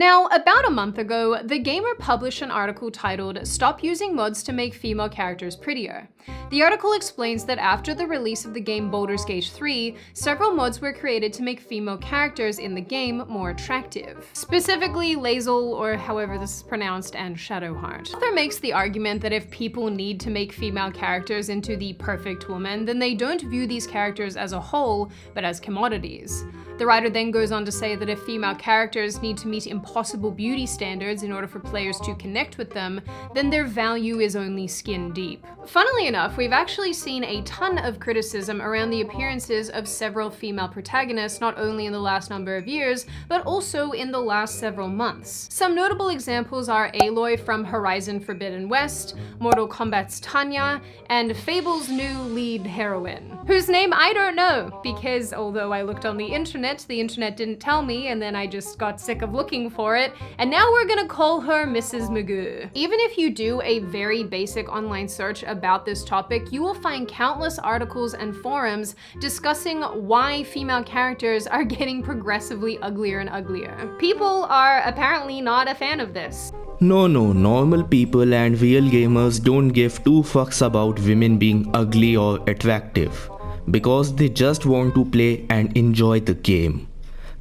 Now, about a month ago, The Gamer published an article titled "Stop Using Mods to Make Female Characters Prettier." The article explains that after the release of the game Baldur's Gate 3, several mods were created to make female characters in the game more attractive. Specifically, Lae'zel, or however this is pronounced, and Shadowheart. The author makes the argument that if people need to make female characters into the perfect woman, then they don't view these characters as a whole, but as commodities. The writer then goes on to say that if female characters need to meet impossible beauty standards in order for players to connect with them, then their value is only skin deep. Funnily enough, we've actually seen a ton of criticism around the appearances of several female protagonists not only in the last number of years, but also in the last several months. Some notable examples are Aloy from Horizon Forbidden West, Mortal Kombat's Tanya, and Fable's new lead heroine, whose name I don't know, because although I looked on the internet didn't tell me, and then I just got sick of looking for it, and now we're gonna call her Mrs. Magoo. Even if you do a very basic online search about this topic, you will find countless articles and forums discussing why female characters are getting progressively uglier and uglier. People are apparently not a fan of this. No, normal people and real gamers don't give two fucks about women being ugly or attractive, because they just want to play and enjoy the game.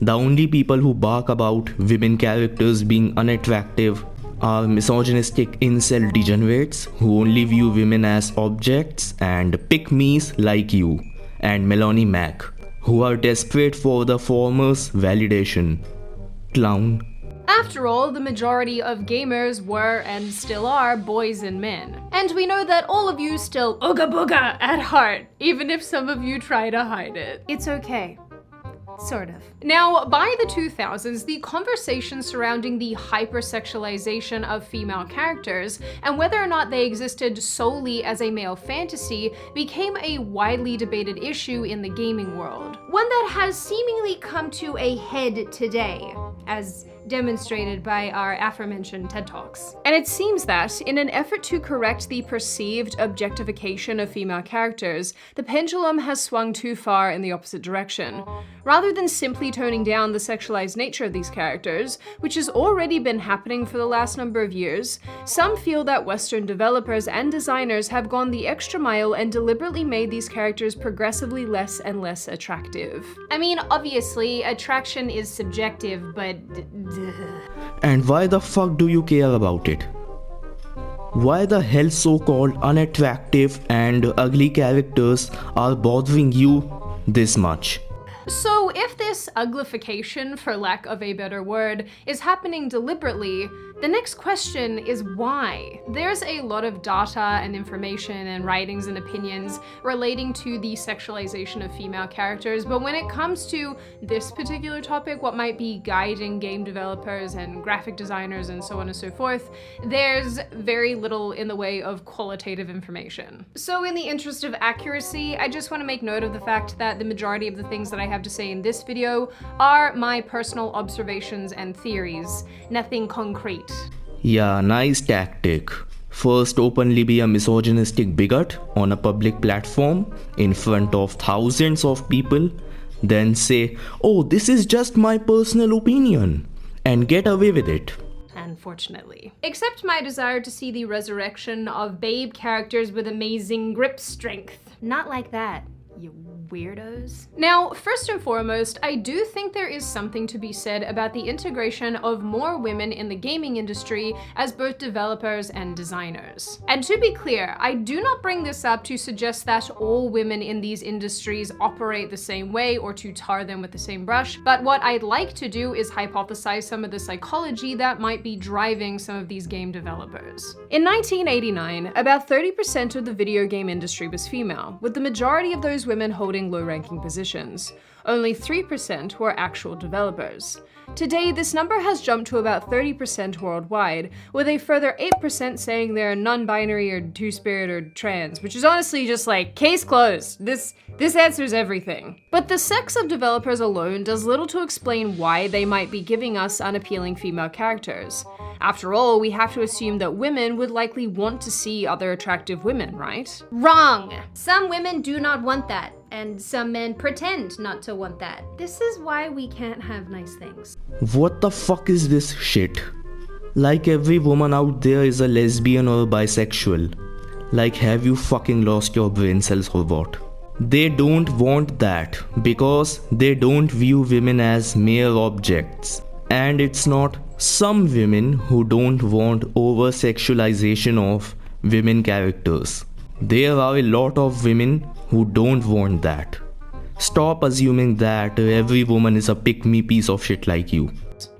The only people who bark about women characters being unattractive are misogynistic incel degenerates who only view women as objects, and pick-me's like you and Melanie Mac, who are desperate for the former's validation. Clown. After all, the majority of gamers were and still are boys and men. And we know that all of you still ooga booga at heart, even if some of you try to hide it. It's okay. Sort of. Now, by the 2000s, the conversation surrounding the hypersexualization of female characters and whether or not they existed solely as a male fantasy became a widely debated issue in the gaming world. One that has seemingly come to a head today, as demonstrated by our aforementioned TED Talks. And it seems that, in an effort to correct the perceived objectification of female characters, the pendulum has swung too far in the opposite direction. Rather than simply toning down the sexualized nature of these characters, which has already been happening for the last number of years, some feel that Western developers and designers have gone the extra mile and deliberately made these characters progressively less and less attractive. I mean, obviously, attraction is subjective, but And why the fuck do you care about it? Why the hell so-called unattractive and ugly characters are bothering you this much? So if this uglification, for lack of a better word, is happening deliberately, the next question is why? There's a lot of data and information and writings and opinions relating to the sexualization of female characters, but when it comes to this particular topic, what might be guiding game developers and graphic designers and so on and so forth, there's very little in the way of qualitative information. So in the interest of accuracy, I just want to make note of the fact that the majority of the things that I have to say in this video are my personal observations and theories, nothing concrete. Yeah, nice tactic. First openly be a misogynistic bigot on a public platform in front of thousands of people, then say, oh, this is just my personal opinion, and get away with it. Unfortunately. Except my desire to see the resurrection of babe characters with amazing grip strength. Not like that, you weirdos. Now, first and foremost, I do think there is something to be said about the integration of more women in the gaming industry as both developers and designers. And to be clear, I do not bring this up to suggest that all women in these industries operate the same way or to tar them with the same brush, but what I'd like to do is hypothesize some of the psychology that might be driving some of these game developers. In 1989, about 30% of the video game industry was female, with the majority of those women holding low-ranking positions. Only 3% were actual developers. Today, this number has jumped to about 30% worldwide, with a further 8% saying they're non-binary or two-spirit or trans, which is honestly just like, case closed. This answers everything. But the sex of developers alone does little to explain why they might be giving us unappealing female characters. After all, we have to assume that women would likely want to see other attractive women, right? Wrong! Some women do not want that, and some men pretend not to also want that. This is why we can't have nice things. What the fuck is this shit? Like every woman out there is a lesbian or bisexual. Like, have you fucking lost your brain cells or what? They don't want that because they don't view women as mere objects. And it's not some women who don't want over-sexualization of women characters. There are a lot of women who don't want that. Stop assuming that every woman is a pick-me piece of shit like you.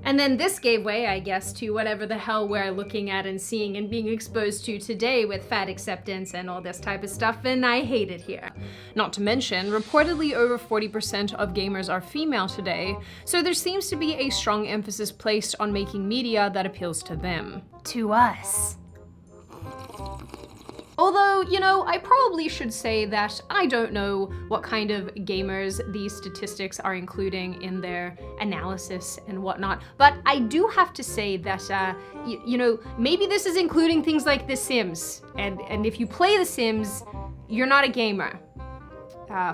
And then this gave way, I guess, to whatever the hell we're looking at and seeing and being exposed to today with fat acceptance and all this type of stuff, and I hate it here. Not to mention, reportedly over 40% of gamers are female today, so there seems to be a strong emphasis placed on making media that appeals to them. To us. Although, you know, I probably should say that I don't know what kind of gamers these statistics are including in their analysis and whatnot, but I do have to say that, you know, maybe this is including things like The Sims, and if you play The Sims, you're not a gamer.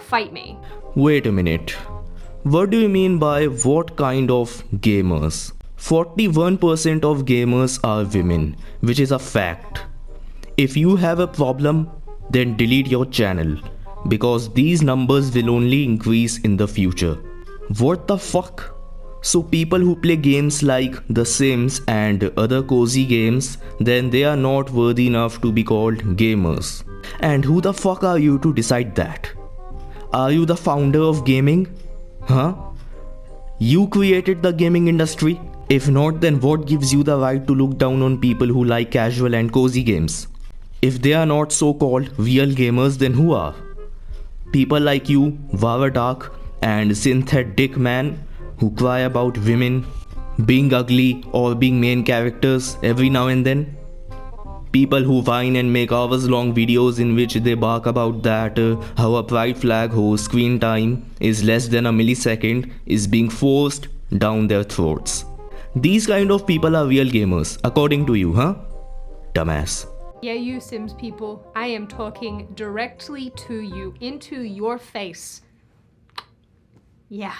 Fight me. Wait a minute. What do you mean by what kind of gamers? 41% of gamers are women, which is a fact. If you have a problem, then delete your channel, because these numbers will only increase in the future. What the fuck? So people who play games like The Sims and other cozy games, then they are not worthy enough to be called gamers. And who the fuck are you to decide that? Are you the founder of gaming? Huh? You created the gaming industry? If not, then what gives you the right to look down on people who like casual and cozy games? If they are not so-called real gamers, then who are? People like you, Vavadark, and Synthetic Man, who cry about women being ugly or being main characters every now and then? People who whine and make hours-long videos in which they bark about that how a pride flag whose screen time is less than a millisecond is being forced down their throats. These kind of people are real gamers, according to you, huh? Dumbass. Yeah, you Sims people, I am talking directly to you, into your face. Yeah.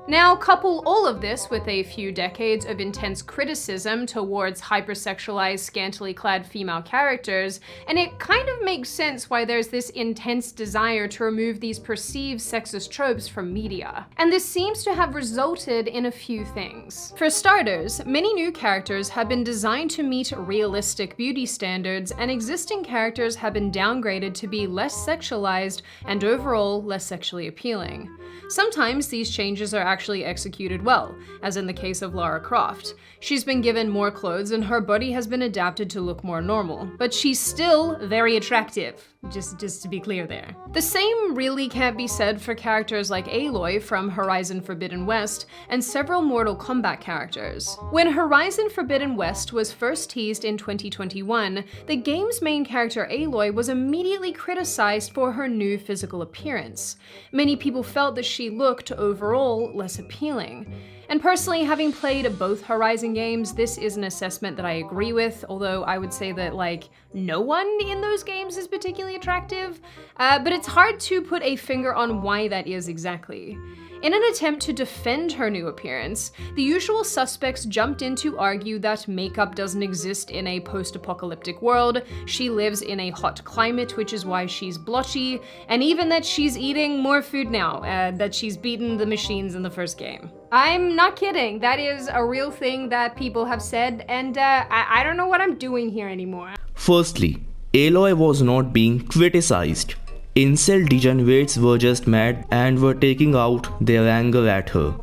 Now, couple all of this with a few decades of intense criticism towards hypersexualized, scantily clad female characters, and it kind of makes sense why there's this intense desire to remove these perceived sexist tropes from media. And this seems to have resulted in a few things. For starters, many new characters have been designed to meet realistic beauty standards, and existing characters have been downgraded to be less sexualized and overall less sexually appealing. Sometimes these changes are actually executed well, as in the case of Lara Croft. She's been given more clothes and her body has been adapted to look more normal, but she's still very attractive. Just to be clear there. The same really can't be said for characters like Aloy from Horizon Forbidden West and several Mortal Kombat characters. When Horizon Forbidden West was first teased in 2021, the game's main character Aloy was immediately criticized for her new physical appearance. Many people felt that she looked overall less appealing. And personally, having played both Horizon games, this is an assessment that I agree with, although I would say that, like, no one in those games is particularly attractive, but it's hard to put a finger on why that is exactly. In an attempt to defend her new appearance, the usual suspects jumped in to argue that makeup doesn't exist in a post-apocalyptic world, she lives in a hot climate, which is why she's blotchy, and even that she's eating more food now, that she's beaten the machines in the first game. I'm not kidding, that is a real thing that people have said, and I don't know what I'm doing here anymore. Firstly, Aloy was not being criticized. Incel degenerates were just mad and were taking out their anger at her,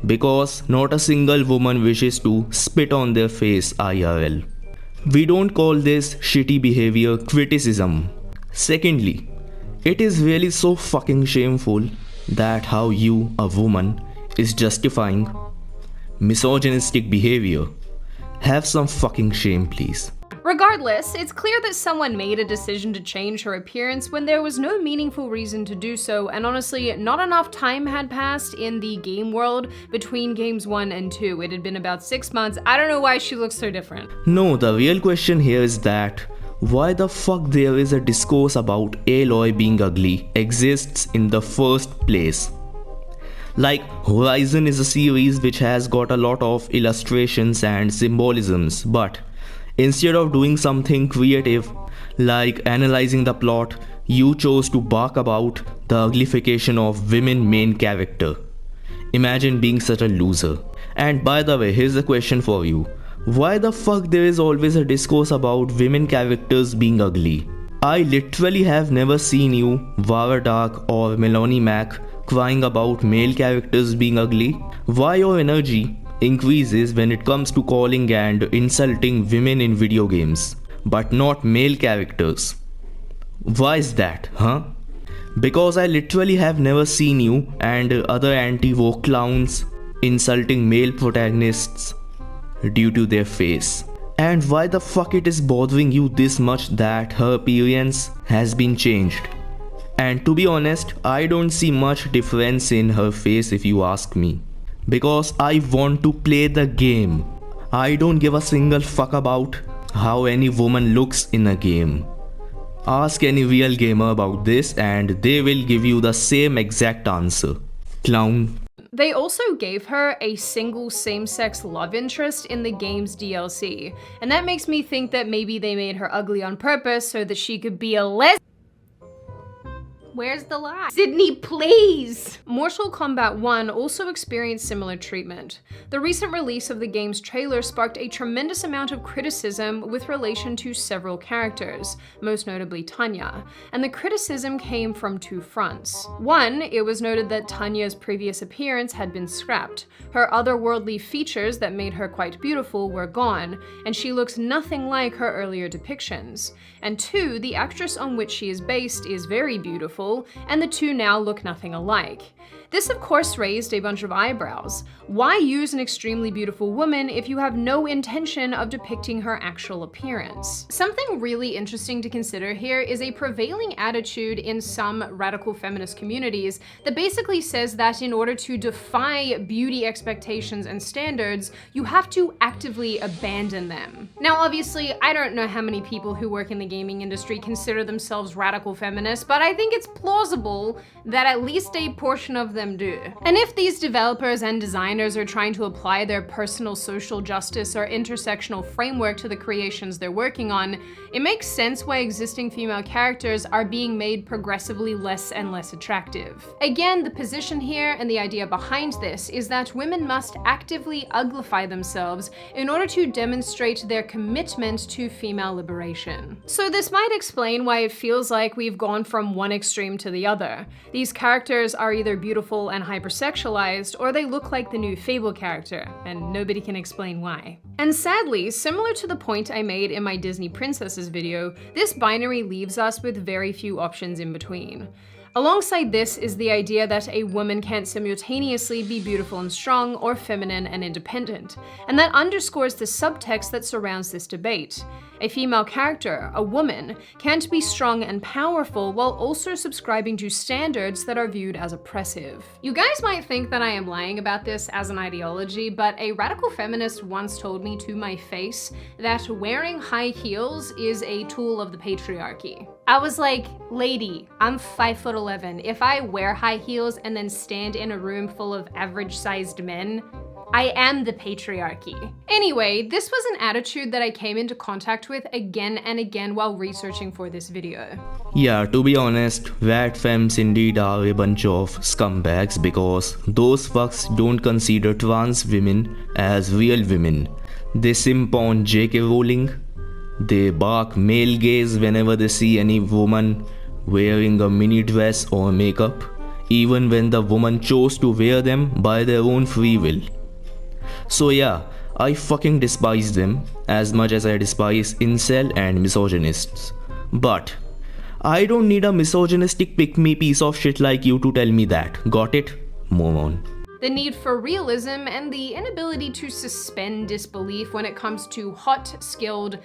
because not a single woman wishes to spit on their face IRL. We don't call this shitty behavior criticism. Secondly, it is really so fucking shameful that how you, a woman, is justifying misogynistic behavior. Have some fucking shame, please. Regardless, it's clear that someone made a decision to change her appearance when there was no meaningful reason to do so, and honestly, not enough time had passed in the game world between games 1 and 2. It had been about 6 months. I don't know why she looks so different. No, the real question here is that why the fuck there is a discourse about Aloy being ugly exists in the first place. Like, Horizon is a series which has got a lot of illustrations and symbolisms, but instead of doing something creative like analyzing the plot, you chose to bark about the uglification of women main character. Imagine being such a loser. And by the way, here's a question for you. Why the fuck there is always a discourse about women characters being ugly? I literally have never seen you, Vara Dark or Melanie Mac, crying about male characters being ugly. Why your energy increases when it comes to calling and insulting women in video games, but not male characters? Why is that, huh? Because I literally have never seen you and other anti-woke clowns insulting male protagonists due to their face. And why the fuck it is bothering you this much that her appearance has been changed? And to be honest, I don't see much difference in her face if you ask me. Because I want to play the game. I don't give a single fuck about how any woman looks in a game. Ask any real gamer about this and they will give you the same exact answer. Clown. They also gave her a single same-sex love interest in the game's DLC, and that makes me think that maybe they made her ugly on purpose so that she could be a lesbian. Where's the lie? Sydney, please! Mortal Kombat 1 also experienced similar treatment. The recent release of the game's trailer sparked a tremendous amount of criticism with relation to several characters, most notably Tanya, and the criticism came from two fronts. One, it was noted that Tanya's previous appearance had been scrapped. Her otherworldly features that made her quite beautiful were gone, and she looks nothing like her earlier depictions. And two, the actress on which she is based is very beautiful, and the two now look nothing alike. This of course raised a bunch of eyebrows. Why use an extremely beautiful woman if you have no intention of depicting her actual appearance? Something really interesting to consider here is a prevailing attitude in some radical feminist communities that basically says that in order to defy beauty expectations and standards, you have to actively abandon them. Now obviously, I don't know how many people who work in the gaming industry consider themselves radical feminists, but I think it's plausible that at least a portion of them do. And if these developers and designers are trying to apply their personal social justice or intersectional framework to the creations they're working on, it makes sense why existing female characters are being made progressively less and less attractive. Again, the position here and the idea behind this is that women must actively uglify themselves in order to demonstrate their commitment to female liberation. So this might explain why it feels like we've gone from one extreme to the other. These characters are either beautiful and hypersexualized, or they look like the new Fable character, and nobody can explain why. And sadly, similar to the point I made in my Disney Princesses video, this binary leaves us with very few options in between. Alongside this is the idea that a woman can't simultaneously be beautiful and strong or feminine and independent, and that underscores the subtext that surrounds this debate. A female character, a woman, can't be strong and powerful while also subscribing to standards that are viewed as oppressive. You guys might think that I am lying about this as an ideology, but a radical feminist once told me to my face that wearing high heels is a tool of the patriarchy. I was like, lady, I'm 5'11". If I wear high heels and then stand in a room full of average-sized men, I am the patriarchy. Anyway, this was an attitude that I came into contact with again and again while researching for this video. Yeah, to be honest, rat femmes indeed are a bunch of scumbags because those fucks don't consider trans women as real women. They simp on J.K. Rowling. They bark male gaze whenever they see any woman wearing a mini dress or makeup, even when the woman chose to wear them by their own free will. So yeah, I fucking despise them as much as I despise incel and misogynists. But I don't need a misogynistic pick-me piece of shit like you to tell me that. Got it? Move on. The need for realism and the inability to suspend disbelief when it comes to hot, skilled,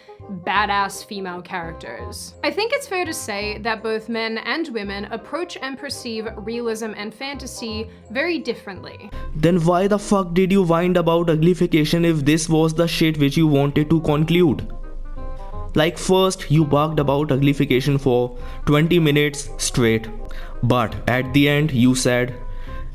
badass female characters. I think it's fair to say that both men and women approach and perceive realism and fantasy very differently. Then why the fuck did you whine about uglification if this was the shit which you wanted to conclude? Like first you barked about uglification for 20 minutes straight, but at the end you said,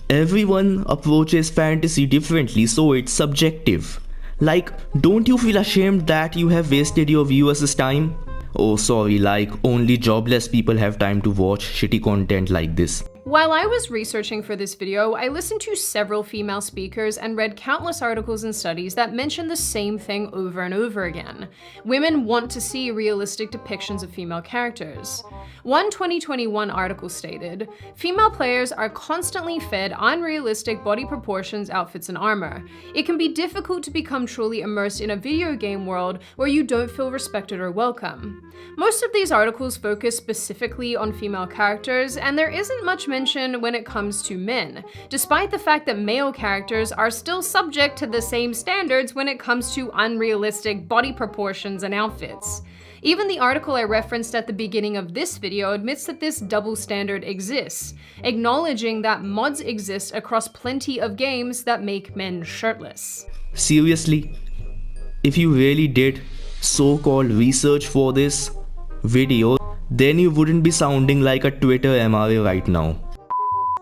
everyone approaches fantasy differently, so it's subjective. Like, don't you feel ashamed that you have wasted your viewers' time? Oh sorry, like only jobless people have time to watch shitty content like this. While I was researching for this video, I listened to several female speakers and read countless articles and studies that mention the same thing over and over again. Women want to see realistic depictions of female characters. One 2021 article stated, female players are constantly fed unrealistic body proportions, outfits, and armor. It can be difficult to become truly immersed in a video game world where you don't feel respected or welcome. Most of these articles focus specifically on female characters, and there isn't much mention when it comes to men, despite the fact that male characters are still subject to the same standards when it comes to unrealistic body proportions and outfits. Even the article I referenced at the beginning of this video admits that this double standard exists, acknowledging that mods exist across plenty of games that make men shirtless. Seriously? If you really did so-called research for this video, then you wouldn't be sounding like a Twitter MRA right now.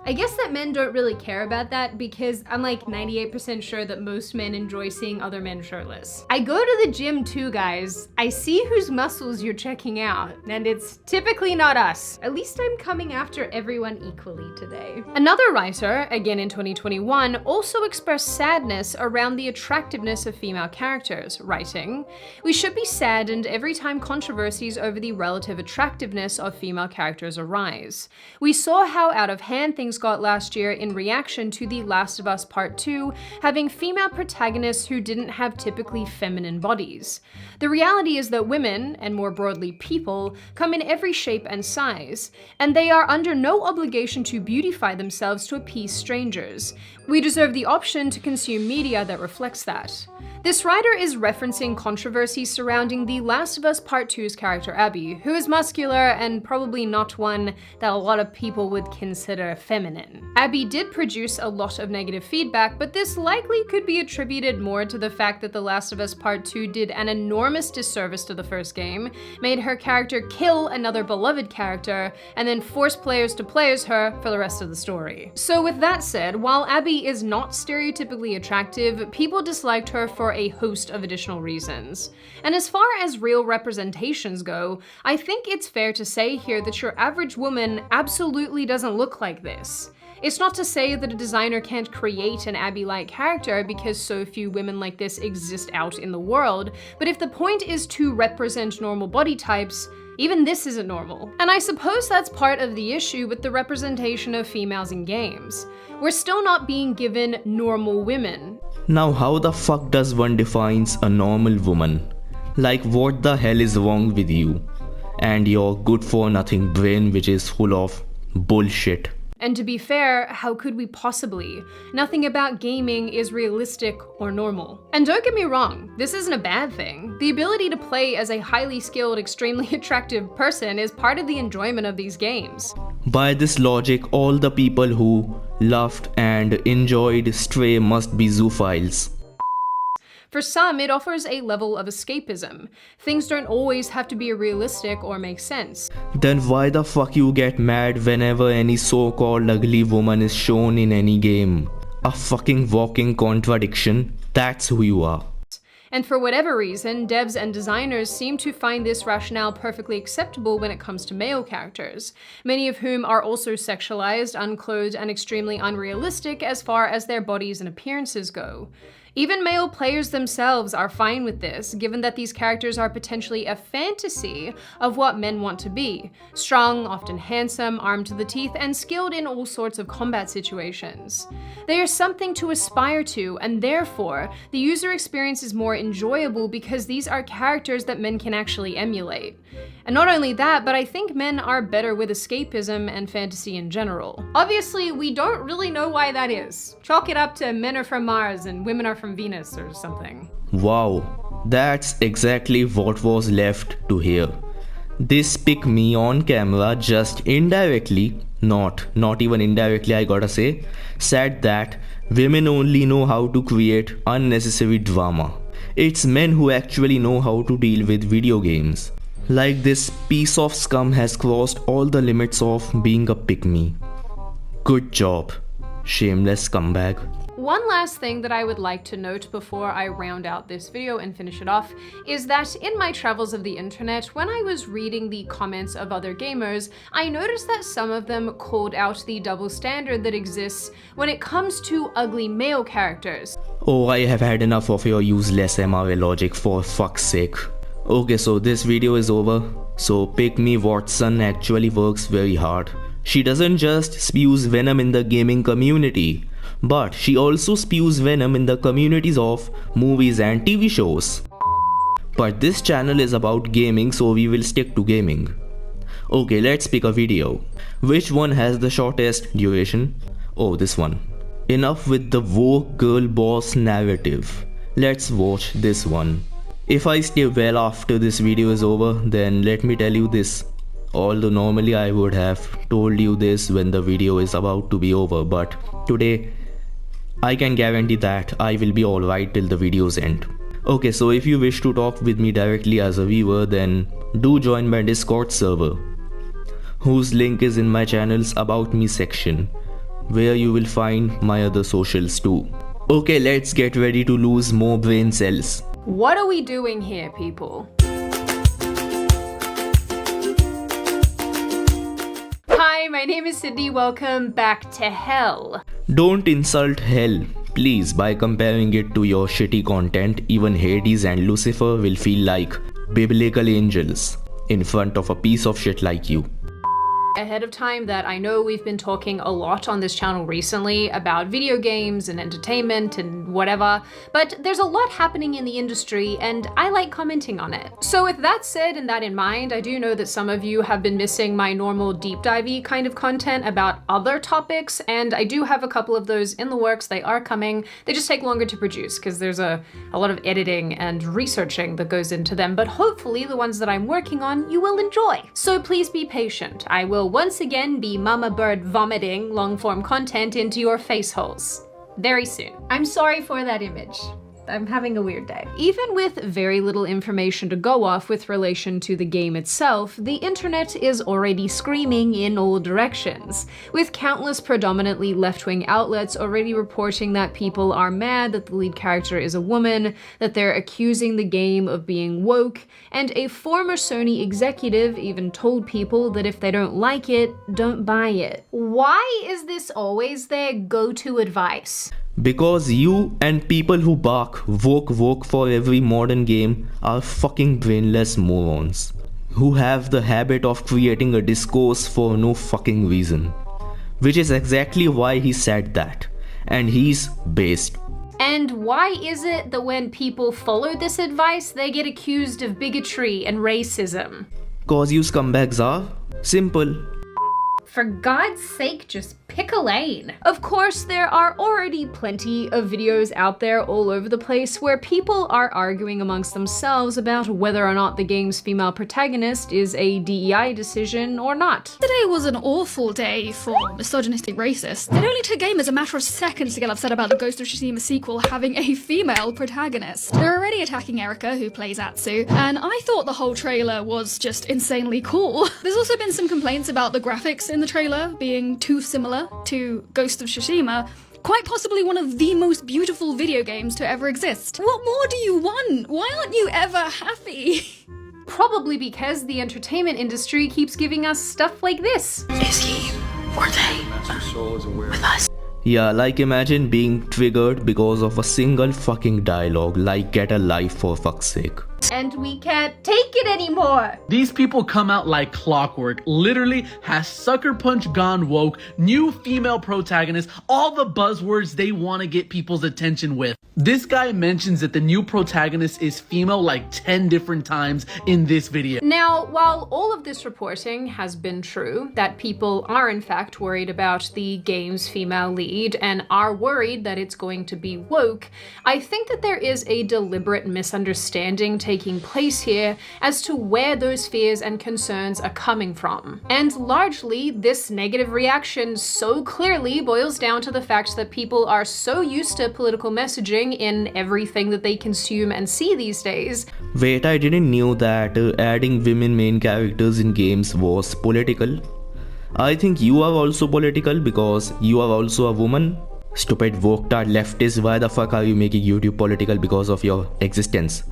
I guess that men don't really care about that because I'm like 98% sure that most men enjoy seeing other men shirtless. I go to the gym too, guys. I see whose muscles you're checking out, and it's typically not us. At least I'm coming after everyone equally today. Another writer, again in 2021, also expressed sadness around the attractiveness of female characters, writing, "We should be saddened every time controversies over the relative attractiveness of female characters arise. We saw how out of hand things got last year in reaction to The Last of Us Part 2 having female protagonists who didn't have typically feminine bodies. The reality is that women, and more broadly people, come in every shape and size, and they are under no obligation to beautify themselves to appease strangers. We deserve the option to consume media that reflects that." This writer is referencing controversy surrounding The Last of Us Part 2's character Abby, who is muscular and probably not one that a lot of people would consider feminine. Abby did produce a lot of negative feedback, but this likely could be attributed more to the fact that The Last of Us Part 2 did an enormous disservice to the first game, made her character kill another beloved character, and then force players to play as her for the rest of the story. So with that said, while Abby is not stereotypically attractive, people disliked her for a host of additional reasons. And as far as real representations go, I think it's fair to say here that your average woman absolutely doesn't look like this. It's not to say that a designer can't create an Abby-like character because so few women like this exist out in the world, but if the point is to represent normal body types, even this isn't normal. And I suppose that's part of the issue with the representation of females in games. We're still not being given normal women. Now how the fuck does one defines a normal woman? Like what the hell is wrong with you? And your good for nothing brain which is full of bullshit. And to be fair, how could we possibly? Nothing about gaming is realistic or normal. And don't get me wrong, this isn't a bad thing. The ability to play as a highly skilled, extremely attractive person is part of the enjoyment of these games. By this logic, all the people who loved and enjoyed Stray must be zoophiles. For some, it offers a level of escapism. Things don't always have to be realistic or make sense. Then why the fuck you get mad whenever any so-called ugly woman is shown in any game? A fucking walking contradiction. That's who you are. And for whatever reason, devs and designers seem to find this rationale perfectly acceptable when it comes to male characters, many of whom are also sexualized, unclothed, and extremely unrealistic as far as their bodies and appearances go. Even male players themselves are fine with this, given that these characters are potentially a fantasy of what men want to be. Strong, often handsome, armed to the teeth, and skilled in all sorts of combat situations. They are something to aspire to, and therefore, the user experience is more enjoyable because these are characters that men can actually emulate. And not only that, but I think men are better with escapism and fantasy in general. Obviously, we don't really know why that is. Chalk it up to men are from Mars and women are from Venus or something. Wow, that's exactly what was left to hear. This pick me on camera just indirectly, not even indirectly I gotta say, said that women only know how to create unnecessary drama. It's men who actually know how to deal with video games. Like this piece of scum has crossed all the limits of being a pick-me. Good job, shameless scumbag. One last thing that I would like to note before I round out this video and finish it off is that in my travels of the internet, when I was reading the comments of other gamers, I noticed that some of them called out the double standard that exists when it comes to ugly male characters. Oh, I have had enough of your useless MRA logic, for fuck's sake. Okay, so this video is over. So Pick Me Watson actually works very hard. She doesn't just spews venom in the gaming community, but she also spews venom in the communities of movies and TV shows. But this channel is about gaming, so we will stick to gaming. Okay, let's pick a video. Which one has the shortest duration? Oh, this one. Enough with the woke girl boss narrative. Let's watch this one. If I stay well after this video is over, then let me tell you this. Although normally I would have told you this when the video is about to be over, but today I can guarantee that I will be alright till the video's end. Okay, so if you wish to talk with me directly as a viewer, then do join my Discord server, whose link is in my channel's About Me section, where you will find my other socials too. Okay, let's get ready to lose more brain cells. What are we doing here, people? Hi, my name is Sydney. Welcome back to hell. Don't insult hell, please. By comparing it to your shitty content, even Hades and Lucifer will feel like biblical angels in front of a piece of shit like you. Ahead of time that I know we've been talking a lot on this channel recently about video games and entertainment and whatever, but there's a lot happening in the industry and I like commenting on it. So with that said and that in mind, I do know that some of you have been missing my normal deep divey kind of content about other topics, and I do have a couple of those in the works. They are coming. They just take longer to produce because there's a lot of editing and researching that goes into them, but hopefully the ones that I'm working on you will enjoy. So please be patient. I will once again be mama bird vomiting long-form content into your face holes very soon. I'm sorry for that image. I'm having a weird day. Even with very little information to go off with relation to the game itself, the internet is already screaming in all directions, with countless predominantly left-wing outlets already reporting that people are mad that the lead character is a woman, that they're accusing the game of being woke, and a former Sony executive even told people that if they don't like it, don't buy it. Why is this always their go-to advice? Because you and people who bark woke for every modern game are fucking brainless morons who have the habit of creating a discourse for no fucking reason. Which is exactly why he said that. And he's based. And why is it that when people follow this advice, they get accused of bigotry and racism? Cause you scumbags are simple. For God's sake, just pick a lane. Of course, there are already plenty of videos out there all over the place where people are arguing amongst themselves about whether or not the game's female protagonist is a DEI decision or not. Today was an awful day for misogynistic racists. It only took gamers a matter of seconds to get upset about the Ghost of Tsushima sequel having a female protagonist. They're already attacking Erika, who plays Atsu, and I thought the whole trailer was just insanely cool. There's also been some complaints about the graphics in the trailer being too similar to Ghost of Tsushima, quite possibly one of the most beautiful video games to ever exist. What more do you want? Why aren't you ever happy? Probably because the entertainment industry keeps giving us stuff like this. Is he or they with us? Yeah, like imagine being triggered because of a single fucking dialogue, like get a life for fuck's sake. And we can't take it anymore. These people come out like clockwork. Literally has Sucker Punch gone woke, new female protagonist, all the buzzwords they want to get people's attention with. This guy mentions that the new protagonist is female like 10 different times in this video. Now, while all of this reporting has been true, that people are in fact worried about the game's female lead lead and are worried that it's going to be woke, I think that there is a deliberate misunderstanding taking place here as to where those fears and concerns are coming from. And largely, this negative reaction so clearly boils down to the fact that people are so used to political messaging in everything that they consume and see these days. Wait, I didn't know that adding women main characters in games was political. I think you are also political because you are also a woman. Stupid woke-tard leftist, why the fuck are you making YouTube political because of your existence?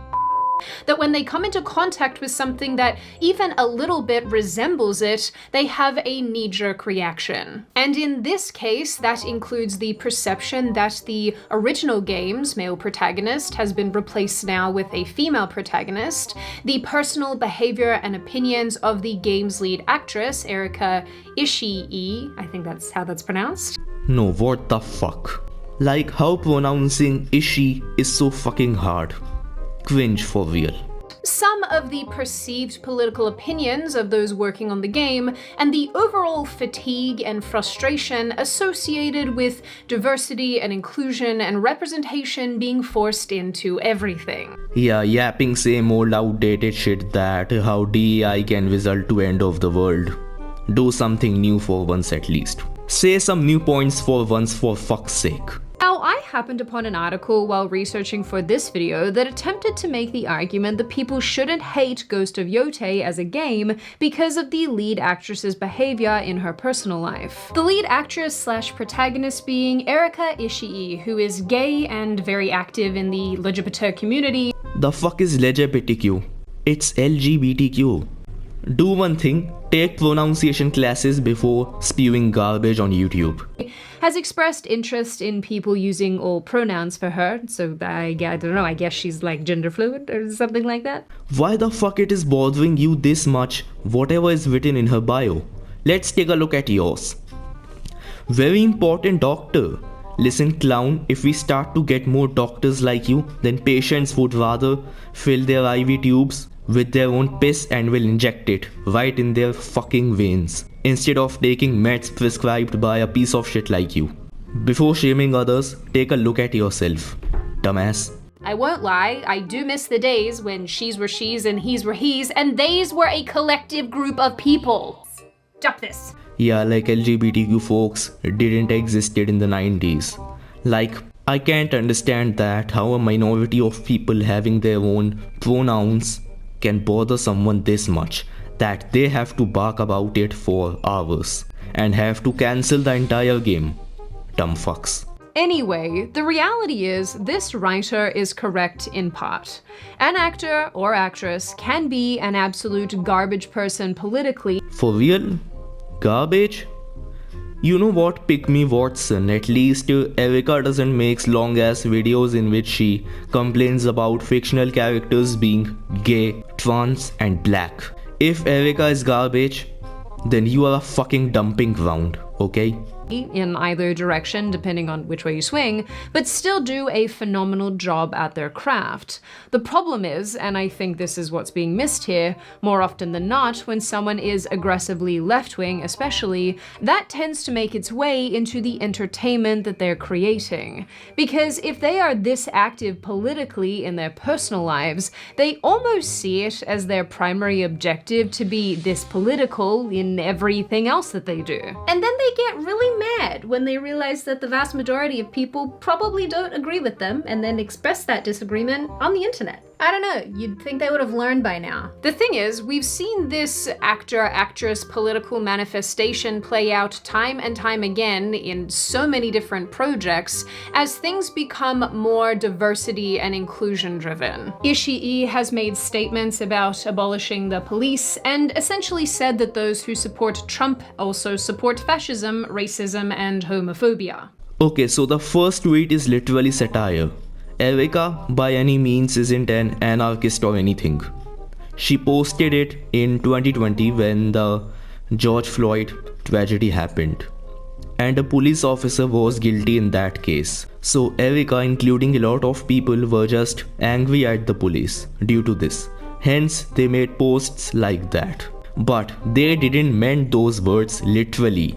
That when they come into contact with something that even a little bit resembles it, they have a knee-jerk reaction. And in this case, that includes the perception that the original game's male protagonist has been replaced now with a female protagonist, the personal behavior and opinions of the game's lead actress, Erika Ishii, I think that's how that's pronounced. No, what the fuck? Like how pronouncing Ishi is so fucking hard. Cringe for real. Some of the perceived political opinions of those working on the game, and the overall fatigue and frustration associated with diversity and inclusion and representation being forced into everything. Yeah, yapping same old outdated shit that how DEI can result to end of the world. Do something new for once at least. Say some new points for once, for fuck's sake. Now, I happened upon an article while researching for this video that attempted to make the argument that people shouldn't hate Ghost of Yotei as a game because of the lead actress's behavior in her personal life. The lead actress slash protagonist being Erika Ishii, who is gay and very active in the LGBT community. The fuck is LGBTQ? It's LGBTQ. Do one thing, take pronunciation classes before spewing garbage on YouTube. Has expressed interest in people using all pronouns for her, so I don't know, I guess she's like gender fluid or something like that. Why the fuck it is bothering you this much, whatever is written in her bio? Let's take a look at yours. Very important doctor. Listen clown, if we start to get more doctors like you, then patients would rather fill their IV tubes with their own piss and will inject it right in their fucking veins, instead of taking meds prescribed by a piece of shit like you. Before shaming others, take a look at yourself, dumbass. I won't lie, I do miss the days when she's were she's and he's were he's, and theys were a collective group of people. Stop this. Yeah, like LGBTQ folks didn't existed in the 90s. Like, I can't understand that how a minority of people having their own pronouns can bother someone this much that they have to bark about it for hours and have to cancel the entire game. Dumb fucks. Anyway, the reality is this writer is correct in part. An actor or actress can be an absolute garbage person politically. For real? Garbage? You know what, pick me Watson, at least Erika doesn't make long ass videos in which she complains about fictional characters being gay, trans and black. If Erika is garbage, then you are a fucking dumping ground, okay? In either direction, depending on which way you swing, but still do a phenomenal job at their craft. The problem is, and I think this is what's being missed here, more often than not, when someone is aggressively left-wing especially, that tends to make its way into the entertainment that they're creating. Because if they are this active politically in their personal lives, they almost see it as their primary objective to be this political in everything else that they do. And then they get really mad when they realize that the vast majority of people probably don't agree with them and then express that disagreement on the internet. I don't know, you'd think they would have learned by now. The thing is, we've seen this actor-actress political manifestation play out time and time again in so many different projects as things become more diversity and inclusion driven. Ishii has made statements about abolishing the police and essentially said that those who support Trump also support fascism, racism, and homophobia. Okay, so the first tweet is literally satire. Erika by any means isn't an anarchist or anything. She posted it in 2020 when the George Floyd tragedy happened, and a police officer was guilty in that case. So Erika, including a lot of people, were just angry at the police due to this. Hence, they made posts like that. But they didn't mean those words literally.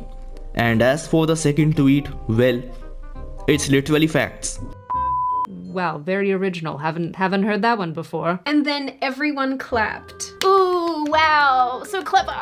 And as for the second tweet, well, it's literally facts. Wow, very original. Haven't heard that one before. And then everyone clapped. Ooh, wow, so clever.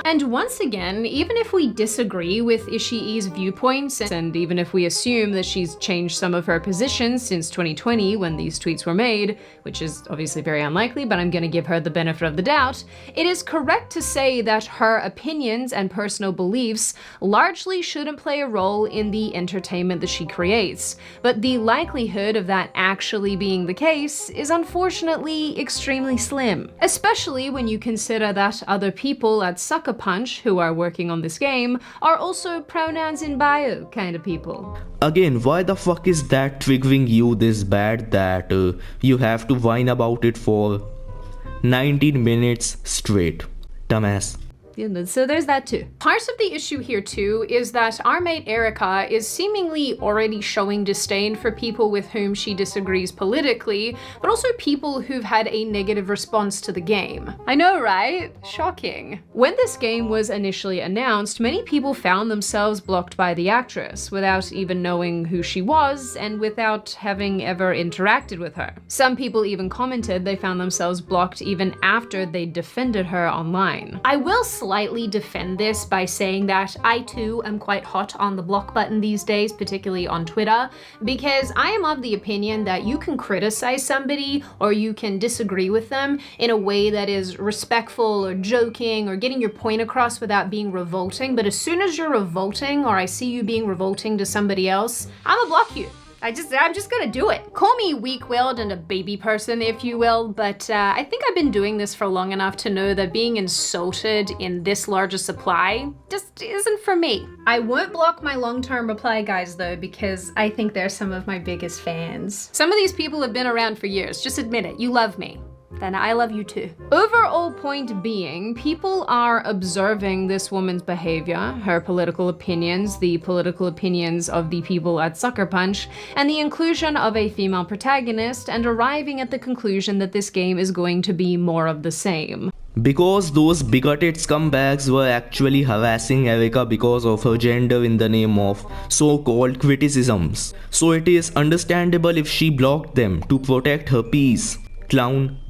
And once again, even if we disagree with Ishii's viewpoints, and even if we assume that she's changed some of her positions since 2020 when these tweets were made, which is obviously very unlikely, but I'm gonna give her the benefit of the doubt, it is correct to say that her opinions and personal beliefs largely shouldn't play a role in the entertainment that she creates. But the likelihood of that actually being the case is unfortunately extremely slim, especially when you consider that other people at Sucker Punch who are working on this game are also pronouns in bio kind of people. Again, why the fuck is that triggering you this bad that you have to whine about it for 19 minutes straight? Dumbass. So there's that too. Part of the issue here too is that our mate Erica is seemingly already showing disdain for people with whom she disagrees politically, but also people who've had a negative response to the game. I know, right? Shocking. When this game was initially announced, many people found themselves blocked by the actress without even knowing who she was and without having ever interacted with her. Some people even commented they found themselves blocked even after they defended her online. I will slightly defend this by saying that I too am quite hot on the block button these days, particularly on Twitter, because I am of the opinion that you can criticize somebody or you can disagree with them in a way that is respectful or joking or getting your point across without being revolting, but as soon as you're revolting or I see you being revolting to somebody else, I'ma block you. I'm just gonna do it. Call me weak-willed and a baby person, if you will, but I think I've been doing this for long enough to know that being insulted in this large a supply just isn't for me. I won't block my long-term reply guys though, because I think they're some of my biggest fans. Some of these people have been around for years, just admit it, you love me. Then I love you too. Overall point being, people are observing this woman's behavior, her political opinions, the political opinions of the people at Sucker Punch, and the inclusion of a female protagonist, and arriving at the conclusion that this game is going to be more of the same. Because those bigoted scumbags were actually harassing Erica because of her gender in the name of so-called criticisms. So it is understandable if she blocked them to protect her peace. Clown.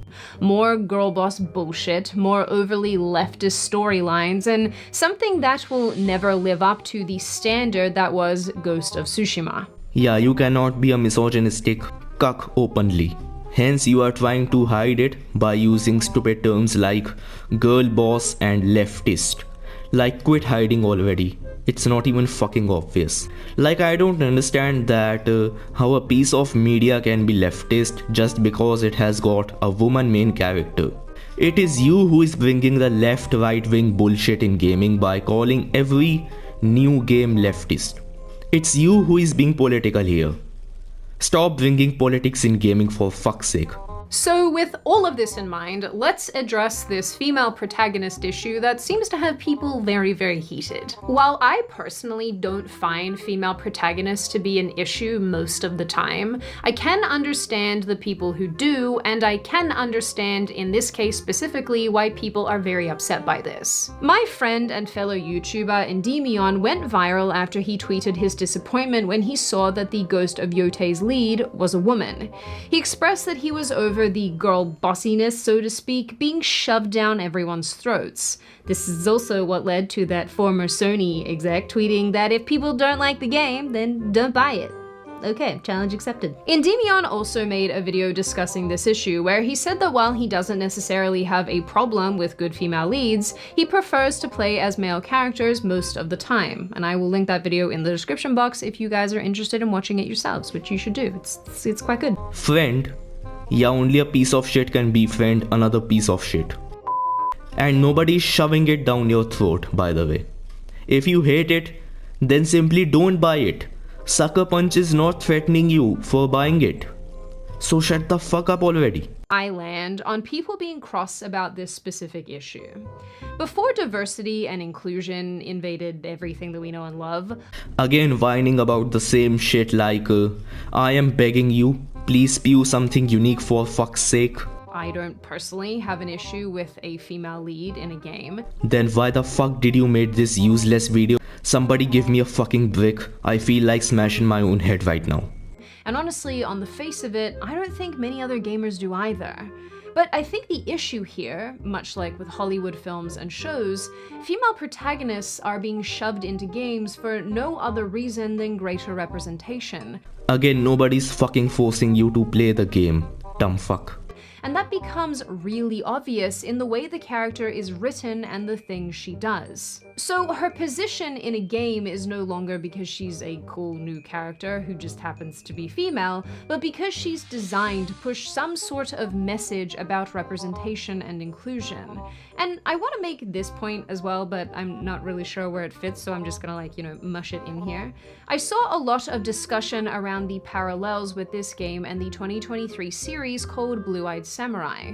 More girl boss bullshit, more overly leftist storylines, and something that will never live up to the standard that was Ghost of Tsushima. Yeah, you cannot be a misogynistic cuck openly. Hence, you are trying to hide it by using stupid terms like girl boss and leftist. Like, quit hiding already. It's not even fucking obvious. Like, I don't understand that how a piece of media can be leftist just because it has got a woman main character. It is you who is bringing the left-right wing bullshit in gaming by calling every new game leftist. It's you who is being political here. Stop bringing politics in gaming for fuck's sake. So with all of this in mind, let's address this female protagonist issue that seems to have people very, very heated. While I personally don't find female protagonists to be an issue most of the time, I can understand the people who do, and I can understand in this case specifically why people are very upset by this. My friend and fellow YouTuber Endymion went viral after he tweeted his disappointment when he saw that the Ghost of Yote's lead was a woman. He expressed that he was over the girl bossiness, so to speak, being shoved down everyone's throats. This is also what led to that former Sony exec tweeting that if people don't like the game, then don't buy it. Okay, challenge accepted. Endymion also made a video discussing this issue where he said that while he doesn't necessarily have a problem with good female leads, he prefers to play as male characters most of the time. And I will link that video in the description box if you guys are interested in watching it yourselves, which you should do. It's quite good. Friend? Yeah, only a piece of shit can befriend another piece of shit. And nobody's shoving it down your throat, by the way. If you hate it, then simply don't buy it. Sucker Punch is not threatening you for buying it. So shut the fuck up already. I land on people being cross about this specific issue. Before diversity and inclusion invaded everything that we know and love. Again whining about the same shit like, I am begging you, please spew something unique for fuck's sake. I don't personally have an issue with a female lead in a game. Then why the fuck did you make this useless video? Somebody give me a fucking brick. I feel like smashing my own head right now. And honestly, on the face of it, I don't think many other gamers do either. But I think the issue here, much like with Hollywood films and shows, female protagonists are being shoved into games for no other reason than greater representation. Again, nobody's fucking forcing you to play the game. Dumb fuck. And that becomes really obvious in the way the character is written and the things she does. So her position in a game is no longer because she's a cool new character who just happens to be female, but because she's designed to push some sort of message about representation and inclusion. And I want to make this point as well, but I'm not really sure where it fits, so I'm just gonna mush it in here. I saw a lot of discussion around the parallels with this game and the 2023 series called Blue-Eyed Samurai.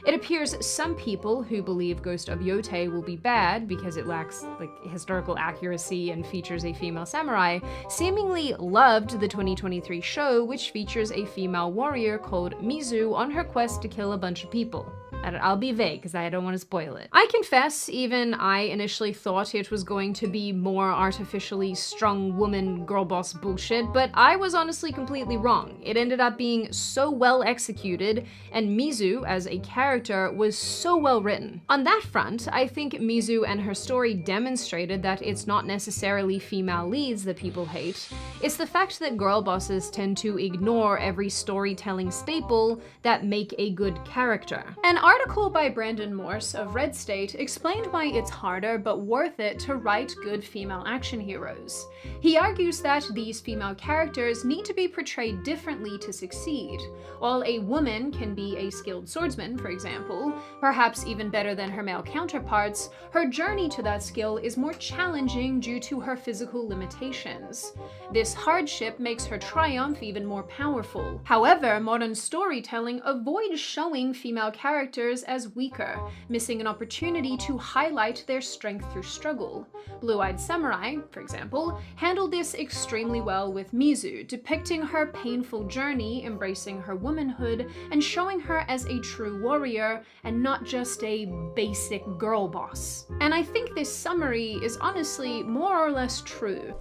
It appears some people who believe Ghost of Yotei will be bad because it lacks historical accuracy and features a female samurai, seemingly loved the 2023 show, which features a female warrior called Mizu on her quest to kill a bunch of people. I'll be vague because I don't want to spoil it. I confess, even I initially thought it was going to be more artificially strong woman girl boss bullshit, but I was honestly completely wrong. It ended up being so well executed, and Mizu as a character was so well written. On that front, I think Mizu and her story demonstrated that it's not necessarily female leads that people hate. It's the fact that girl bosses tend to ignore every storytelling staple that make a good character. An article by Brandon Morse of Red State explained why it's harder but worth it to write good female action heroes. He argues that these female characters need to be portrayed differently to succeed. While a woman can be a skilled swordsman, for example, perhaps even better than her male counterparts, her journey to that skill is more challenging due to her physical limitations. This hardship makes her triumph even more powerful. However, modern storytelling avoids showing female characters as weaker, missing an opportunity to highlight their strength through struggle. Blue-Eyed Samurai, for example, handled this extremely well with Mizu, depicting her painful journey, embracing her womanhood, and showing her as a true warrior and not just a basic girl boss. And I think this summary is honestly more or less true.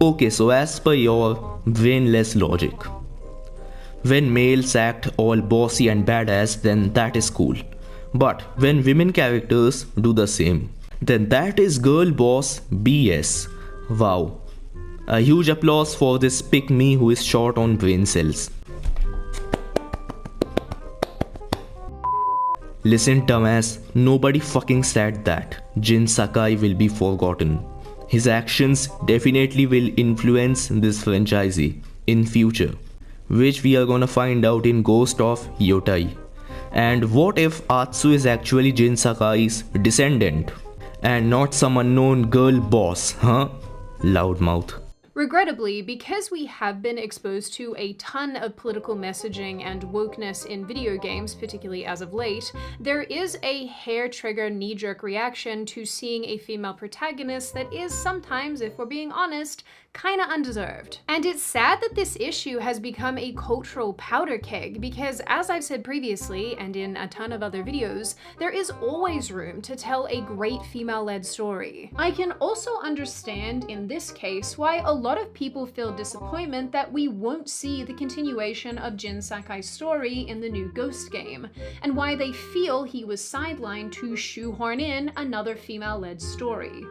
Okay, so as per your brainless logic, when males act all bossy and badass, then that is cool. But when women characters do the same, then that is girl boss BS. Wow. A huge applause for this pick me who is short on brain cells. Listen dumbass, nobody fucking said that Jin Sakai will be forgotten. His actions definitely will influence this franchise in future, which we are gonna find out in Ghost of Yotei. And what if Atsu is actually Jin Sakai's descendant and not some unknown girl boss, huh? Loudmouth. Regrettably, because we have been exposed to a ton of political messaging and wokeness in video games, particularly as of late, there is a hair-trigger knee-jerk reaction to seeing a female protagonist that is sometimes, if we're being honest, kinda undeserved. And it's sad that this issue has become a cultural powder keg because, as I've said previously and in a ton of other videos, there is always room to tell a great female-led story. I can also understand in this case why a lot of people feel disappointment that we won't see the continuation of Jin Sakai's story in the new Ghost game, and why they feel he was sidelined to shoehorn in another female-led story.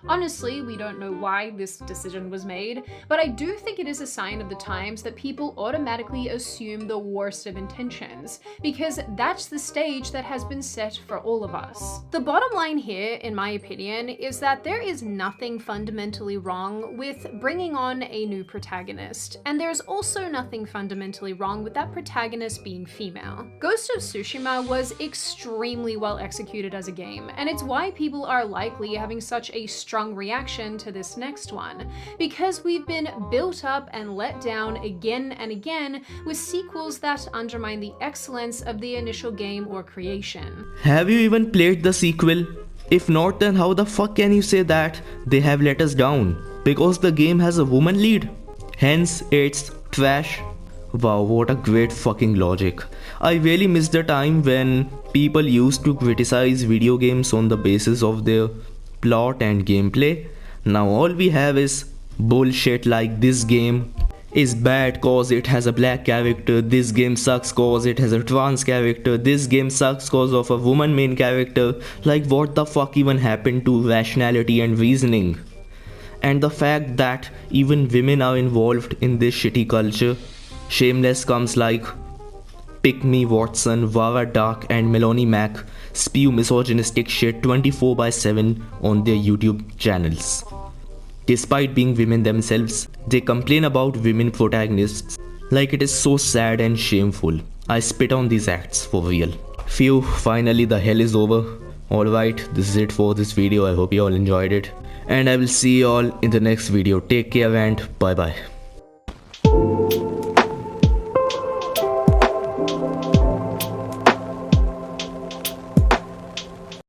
Honestly, we don't know why this decision was made, but I do think it is a sign of the times that people automatically assume the worst of intentions, because that's the stage that has been set for all of us. The bottom line here, in my opinion, is that there is nothing fundamentally wrong with bringing on a new protagonist, and there's also nothing fundamentally wrong with that protagonist being female. Ghost of Tsushima was extremely well executed as a game, and it's why people are likely having such a strong reaction to this next one, because we've been built up and let down again and again with sequels that undermine the excellence of the initial game or creation. Have you even played the sequel? If not, then how the fuck can you say that they have let us down? Because the game has a woman lead. Hence, it's trash. Wow, what a great fucking logic. I really miss the time when people used to criticize video games on the basis of their plot and gameplay. Now all we have is bullshit like this game is bad cause it has a black character, this game sucks cause it has a trans character, this game sucks cause of a woman main character. Like, what the fuck even happened to rationality and reasoning? And the fact that even women are involved in this shitty culture. Shameless comes like Pick Me Watson, Vara Dark and Melanie Mac spew misogynistic shit 24/7 on their YouTube channels. Despite being women themselves, they complain about women protagonists like it is so sad and shameful. I spit on these acts for real. Phew, finally the hell is over. Alright, this is it for this video. I hope you all enjoyed it. And I will see you all in the next video. Take care and bye bye.